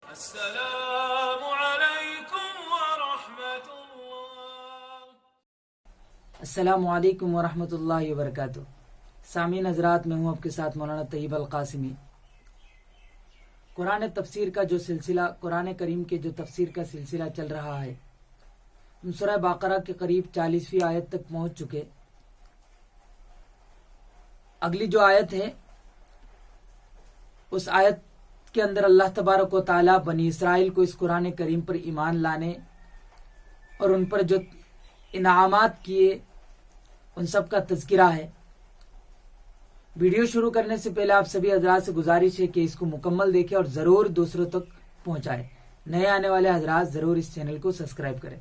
السلام علیکم ورحمۃ اللہ۔ السلام علیکم ورحمۃ اللہ وبرکاتہ۔ سامعین حضرات، میں ہوں آپ کے ساتھ مولانا طیب القاسمی۔ قرآن تفسیر کا جو سلسلہ، قرآن کریم کے جو تفسیر کا سلسلہ چل رہا ہے، ہم سورہ بقرہ کے قریب 40ویں آیت تک پہنچ چکے۔ اگلی جو آیت ہے، اس آیت کے اندر اللہ تبارک و تعالی بنی اسرائیل کو اس قرآن کریم پر ایمان لانے اور ان پر جو انعامات کیے ان سب کا تذکرہ ہے۔ ویڈیو شروع کرنے سے پہلے آپ سبھی حضرات سے گزارش ہے کہ اس کو مکمل دیکھیں اور ضرور دوسروں تک پہنچائیں۔ نئے آنے والے حضرات ضرور اس چینل کو سبسکرائب کریں۔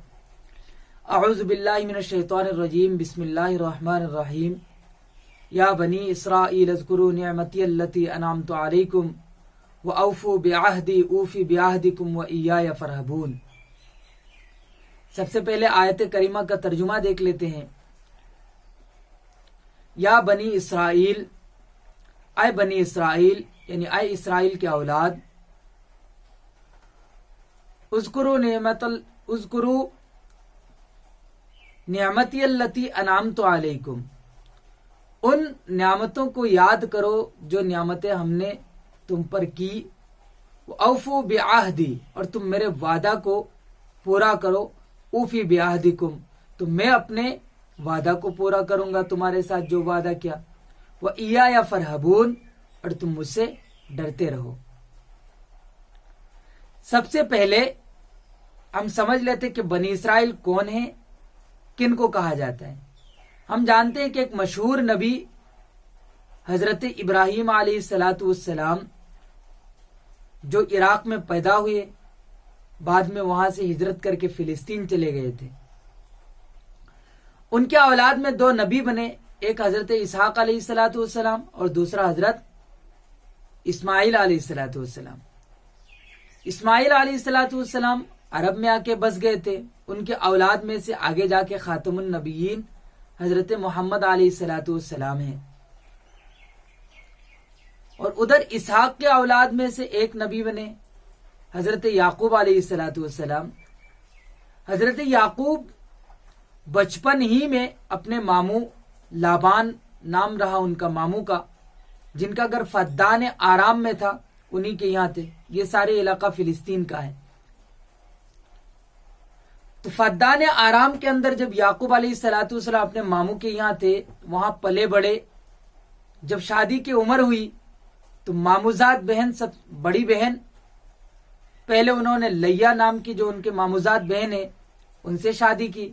اعوذ باللہ من الشیطان الرجیم، بسم اللہ الرحمن الرحیم۔ یا بنی اسرائیل اذکروا نعمتی التی انعمت علیکم وَأَوْفُوا بِعَهْدِي أُوفِ بِعَهْدِكُمْ وَإِيَّايَ فَارْهَبُونَ۔ سب سے پہلے آیت کریمہ کا ترجمہ دیکھ لیتے ہیں۔ یا بنی اسرائیل، اے بنی اسرائیل، یعنی اے اسرائیل کے اولاد، اذکروا نعمتی التی انعمت علیکم، ان نعمتوں کو یاد کرو جو نعمتیں ہم نے تم پر کی۔ اوفو بعہدی، اور تم میرے وعدہ کو پورا کرو۔ اوفی بعہدکم، تو میں اپنے وعدہ کو پورا کروں گا تمہارے ساتھ جو وعدہ کیا۔ وَإِيَّايَ فَارْهَبُونَ، اور تم مجھ سے ڈرتے رہو۔ سب سے پہلے ہم سمجھ لیتے کہ بنی اسرائیل کون ہیں، کن کو کہا جاتا ہے۔ ہم جانتے ہیں کہ ایک مشہور نبی حضرت ابراہیم علیہ السلام جو عراق میں پیدا ہوئے، بعد میں وہاں سے ہجرت کر کے فلسطین چلے گئے تھے، ان کے اولاد میں دو نبی بنے، ایک حضرت اسحاق علیہ السلام اور دوسرا حضرت اسماعیل علیہ السلام۔ اسماعیل علیہ السلام عرب میں آ کے بس گئے تھے، ان کے اولاد میں سے آگے جا کے خاتم النبیین حضرت محمد علیہ السلام ہیں، اور ادھر اسحاق کے اولاد میں سے ایک نبی بنے حضرت یعقوب علیہ السلام۔ حضرت یعقوب بچپن ہی میں اپنے ماموں لابان نام رہا ان کا ماموں کا، جن کا گھر فدان آرام میں تھا، انہی کے یہاں تھے۔ یہ سارے علاقہ فلسطین کا ہے۔ تو فدان آرام کے اندر جب یعقوب علیہ السلام اپنے ماموں کے یہاں تھے، وہاں پلے بڑے۔ جب شادی کی عمر ہوئی تو ماموزاد بہن، سب بڑی بہن، پہلے انہوں نے لیا نام کی جو ان کے ماموزاد بہن ہے ان سے شادی کی۔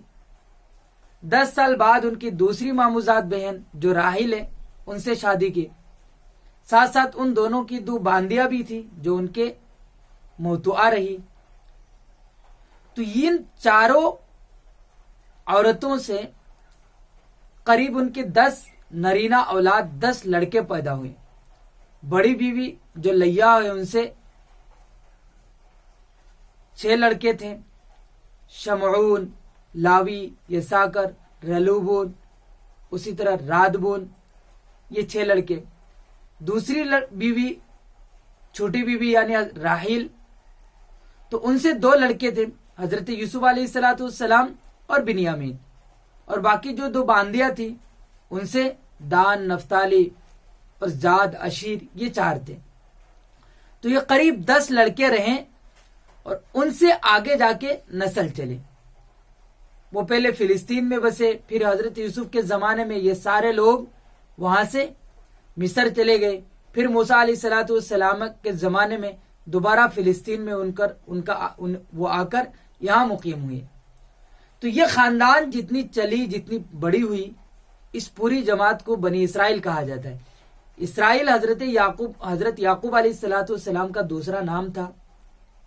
10 سال بعد ان کی دوسری ماموزاد بہن جو راحیل ہے ان سے شادی کی۔ ساتھ ساتھ ان دونوں کی 2 باندیاں بھی تھی جو ان کے موتوعہ رہی۔ تو ان چاروں عورتوں سے قریب ان کے 10 نرینہ اولاد، 10 لڑکے پیدا ہوئے۔ بڑی بیوی جو لیا ہے ان سے 6 لڑکے تھے، شمعون، لاوی، یساکر، رلوبون، اسی طرح رادبون، یہ 6 لڑکے۔ دوسری بیوی، چھوٹی بیوی یعنی راحیل، تو ان سے 2 لڑکے تھے، حضرت یوسف علیہ السلام اور بنیامین، اور باقی جو 2 باندیاں تھی ان سے دان، نفتالی اور زاد، اشیر، یہ 4 تھے۔ تو یہ قریب 10 لڑکے رہیں، اور ان سے آگے جا کے نسل چلے۔ وہ پہلے فلسطین میں بسے، پھر حضرت یوسف کے زمانے میں یہ سارے لوگ وہاں سے مصر چلے گئے، پھر موسیٰ علیہ السلام کے زمانے میں دوبارہ فلسطین میں وہ آ کر یہاں مقیم ہوئے۔ تو یہ خاندان جتنی چلی، جتنی بڑی ہوئی، اس پوری جماعت کو بنی اسرائیل کہا جاتا ہے۔ اسرائیل حضرت یعقوب علیہ السلام کا دوسرا نام تھا۔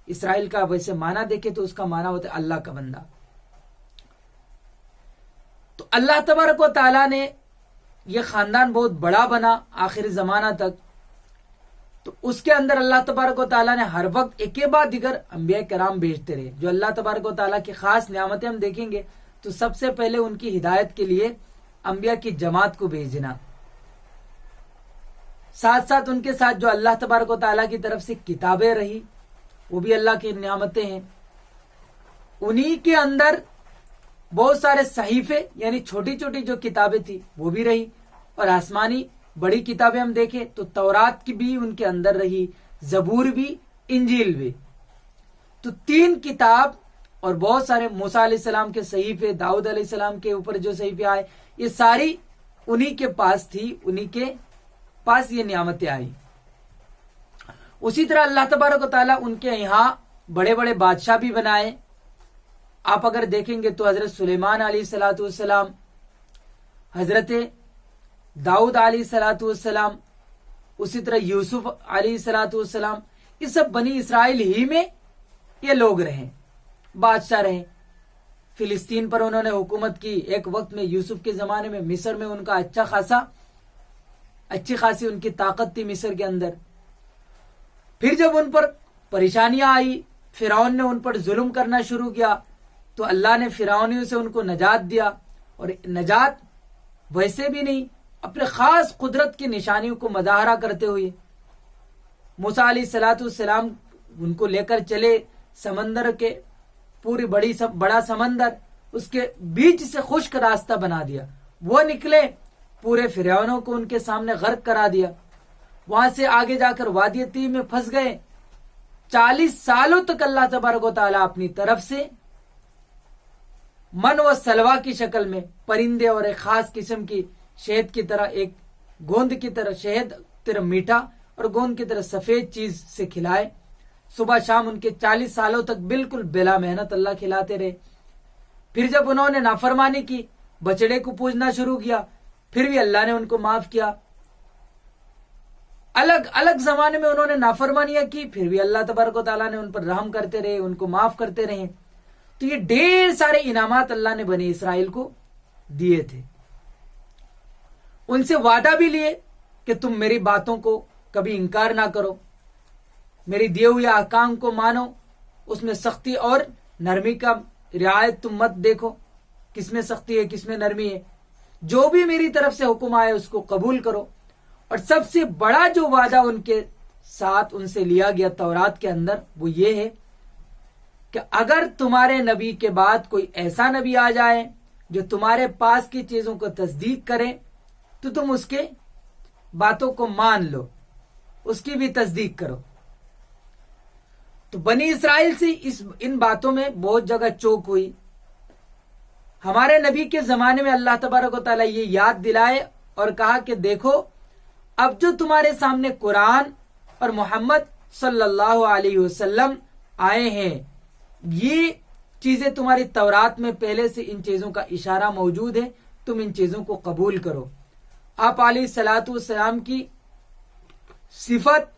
اسرائیل کا ویسے معنی دیکھے تو اس کا معنی ہوتا ہے اللہ کا بندہ۔ تو اللہ تبارک و تعالیٰ نے یہ خاندان بہت بڑا بنا آخر زمانہ تک۔ تو اس کے اندر اللہ تبارک و تعالیٰ نے ہر وقت ایک کے بعد دیگر انبیاء کرام بھیجتے رہے۔ جو اللہ تبارک و تعالیٰ کی خاص نعمتیں ہم دیکھیں گے تو سب سے پہلے ان کی ہدایت کے لیے انبیاء کی جماعت کو بھیجنا، ساتھ ساتھ ان کے ساتھ جو اللہ تبارک و تعالیٰ کی طرف سے کتابیں رہی وہ بھی اللہ کی نعمتیں ہیں. انہی کے اندر بہت سارے صحیفے یعنی چھوٹی چھوٹی جو کتابیں تھی وہ بھی رہی, اور آسمانی بڑی کتابیں ہم دیکھیں تو تورات کی بھی ان کے اندر رہی, زبور بھی, انجیل بھی. تو 3 کتاب اور بہت سارے موسیٰ علیہ السلام کے صحیفے, داؤد علیہ السلام کے اوپر جو صحیفے آئے, یہ ساری انہی کے پاس تھی, انہی کے پاس یہ نعمتیں آئی. اسی طرح اللہ تبارک و تعالیٰ ان کے یہاں بڑے بڑے بادشاہ بھی بنائے. آپ اگر دیکھیں گے تو حضرت سلیمان علیہ الصلوۃ والسلام, حضرت داؤد علیہ الصلوۃ والسلام, اسی طرح یوسف علیہ الصلوۃ والسلام, یہ سب بنی اسرائیل ہی میں یہ لوگ رہے, بادشاہ رہے. فلسطین پر انہوں نے حکومت کی. ایک وقت میں یوسف کے زمانے میں مصر میں ان کا اچھی خاصی ان کی طاقت تھی مصر کے اندر. پھر جب ان پر پریشانیاں آئی, فرعون نے ان پر ظلم کرنا شروع کیا, تو اللہ نے فرعونیوں سے ان کو نجات دیا. اور نجات ویسے بھی نہیں, اپنے خاص قدرت کی نشانیوں کو مظاہرہ کرتے ہوئے. موسیٰ علیہ الصلوۃ والسلام ان کو لے کر چلے سمندر کے, پوری بڑا سمندر, اس کے بیچ سے خشک راستہ بنا دیا. وہ نکلے, پورے فرعونوں کو ان کے سامنے غرق کرا دیا. وہاں سے آگے جا کر وادی طیب میں پھنس گئے. 40 سالوں تک اللہ تبارک و تعالیٰ اپنی طرف سے من و سلوا کی شکل میں پرندے اور ایک خاص قسم کی شہد کی طرح, ایک گوند کی طرح, شہد طرح میٹھا اور گوند کی طرح سفید چیز سے کھلائے. صبح شام ان کے 40 سالوں تک بالکل بلا محنت اللہ کھلاتے رہے. پھر جب انہوں نے نافرمانی کی, بچڑے کو پوجنا شروع کیا, پھر بھی اللہ نے ان کو معاف کیا. الگ الگ زمانے میں انہوں نے نافرمانیاں کی, پھر بھی اللہ تبارک و تعالیٰ نے ان پر رحم کرتے رہے, ان کو معاف کرتے رہے. تو یہ ڈھیر سارے انعامات اللہ نے بنی اسرائیل کو دیے تھے. ان سے وعدہ بھی لیے کہ تم میری باتوں کو کبھی انکار نہ کرو, میری دیے ہوئے احکام کو مانو, اس میں سختی اور نرمی کا رعایت تم مت دیکھو, کس میں سختی ہے کس میں نرمی ہے. جو بھی میری طرف سے حکم آئے اس کو قبول کرو. اور سب سے بڑا جو وعدہ ان کے ساتھ ان سے لیا گیا تورات کے اندر, وہ یہ ہے کہ اگر تمہارے نبی کے بعد کوئی ایسا نبی آ جائے جو تمہارے پاس کی چیزوں کو تصدیق کرے, تو تم اس کے باتوں کو مان لو, اس کی بھی تصدیق کرو. تو بنی اسرائیل سے ان باتوں میں بہت جگہ چوک ہوئی. ہمارے نبی کے زمانے میں اللہ تبارک و تعالیٰ یہ یاد دلائے اور کہا کہ دیکھو, اب جو تمہارے سامنے قرآن اور محمد صلی اللہ علیہ وسلم آئے ہیں, یہ چیزیں تمہاری تورات میں پہلے سے ان چیزوں کا اشارہ موجود ہے, تم ان چیزوں کو قبول کرو. آپ علیہ الصلوۃ والسلام کی صفت,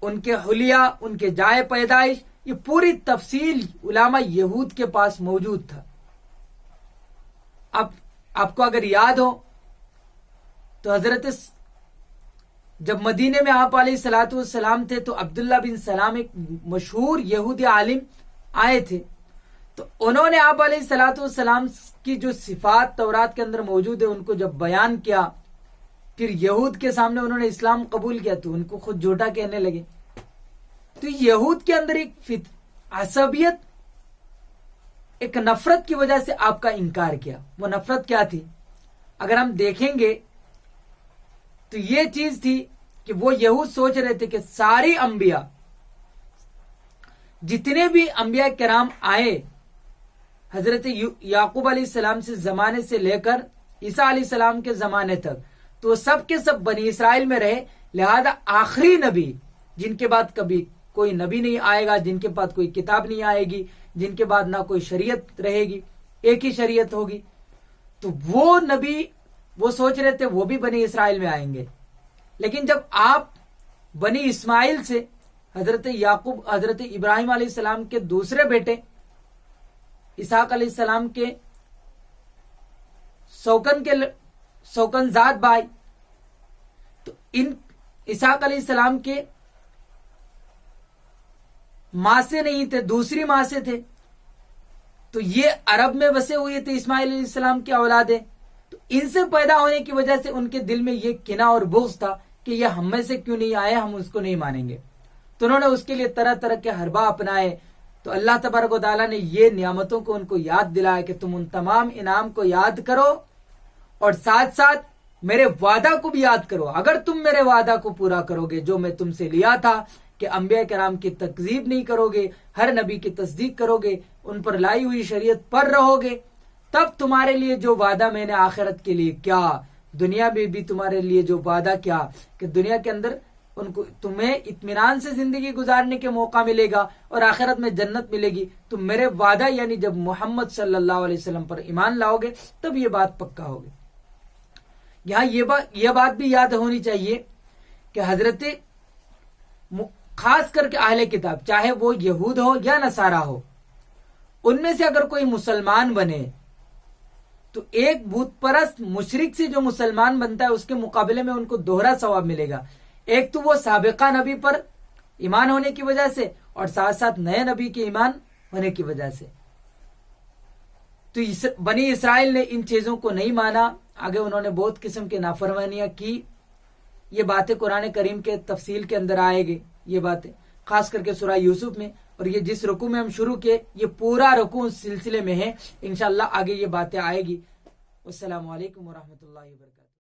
ان کے حلیہ, ان کے جائے پیدائش, یہ پوری تفصیل علماء یہود کے پاس موجود تھا. اب آپ کو اگر یاد ہو تو حضرت جب مدینے میں آپ علیہ الصلوۃ والسلام تھے تو عبداللہ بن سلام ایک مشہور یہودی عالم آئے تھے. تو انہوں نے آپ علیہ الصلوۃ والسلام کی جو صفات تورات کے اندر موجود ہے ان کو جب بیان کیا, پھر یہود کے سامنے انہوں نے اسلام قبول کیا تو ان کو خود جھوٹا کہنے لگے. تو یہود کے اندر ایک عصبیت, ایک نفرت کی وجہ سے آپ کا انکار کیا. وہ نفرت کیا تھی اگر ہم دیکھیں گے تو یہ چیز تھی کہ وہ یہود سوچ رہے تھے کہ ساری انبیاء, جتنے بھی انبیاء کرام آئے حضرت یعقوب علیہ السلام سے زمانے سے لے کر عیسیٰ علیہ السلام کے زمانے تک, تو سب کے سب بنی اسرائیل میں رہے. لہذا آخری نبی جن کے بعد کبھی کوئی نبی نہیں آئے گا, جن کے بعد کوئی کتاب نہیں آئے گی, جن کے بعد نہ کوئی شریعت رہے گی, ایک ہی شریعت ہوگی, تو وہ نبی وہ سوچ رہے تھے وہ بھی بنی اسرائیل میں آئیں گے. لیکن جب آپ بنی اسماعیل سے حضرت یعقوب, حضرت ابراہیم علیہ السلام کے دوسرے بیٹے اسحاق علیہ السلام کے سوکن زاد بھائی, تو ان اسحاق علیہ السلام کے ماں سے نہیں تھے, دوسری ماں سے تھے. تو یہ عرب میں بسے ہوئے تھے, اسماعیل علیہ السلام کی اولاد ہے. تو ان سے پیدا ہونے کی وجہ سے ان کے دل میں یہ کینہ اور بغض تھا کہ یہ ہم میں سے کیوں نہیں آئے, ہم اس کو نہیں مانیں گے. تو انہوں نے اس کے لیے طرح طرح کے حربہ اپنائے. تو اللہ تبارک و تعالیٰ نے یہ نعمتوں کو ان کو یاد دلایا کہ تم ان تمام انعام کو یاد کرو اور ساتھ ساتھ میرے وعدہ کو بھی یاد کرو. اگر تم میرے وعدہ کو پورا کرو گے جو میں تم سے لیا تھا کہ انبیاء کرام کی تکذیب نہیں کرو گے, ہر نبی کی تصدیق کرو گے, ان پر لائی ہوئی شریعت پر رہو گے, تب تمہارے لیے جو وعدہ میں نے آخرت کے لیے کیا, دنیا میں بھی تمہارے لیے جو وعدہ کیا کہ دنیا کے اندر ان کو تمہیں اطمینان سے زندگی گزارنے کے موقع ملے گا اور آخرت میں جنت ملے گی, تو میرے وعدہ یعنی جب محمد صلی اللہ علیہ وسلم پر ایمان لاؤ گے تب یہ بات پکا ہوگی. یہاں یہ بات بھی یاد ہونی چاہیے کہ حضرت خاص کر کے اہل کتاب, چاہے وہ یہود ہو یا نصارہ ہو, ان میں سے اگر کوئی مسلمان بنے تو ایک بت پرست مشرک سے جو مسلمان بنتا ہے اس کے مقابلے میں ان کو دوہرا ثواب ملے گا. ایک تو وہ سابقہ نبی پر ایمان ہونے کی وجہ سے اور ساتھ ساتھ نئے نبی کے ایمان ہونے کی وجہ سے. تو بنی اسرائیل نے ان چیزوں کو نہیں مانا, آگے انہوں نے بہت قسم کے نافرمانیاں کی. یہ باتیں قرآن کریم کے تفصیل کے اندر آئے گی, یہ باتیں خاص کر کے سورہ یوسف میں, اور یہ جس رکوع میں ہم شروع کیے یہ پورا رکوع اس سلسلے میں ہے. انشاءاللہ آگے یہ باتیں آئے گی. السلام علیکم ورحمۃ اللہ وبرکاتہ.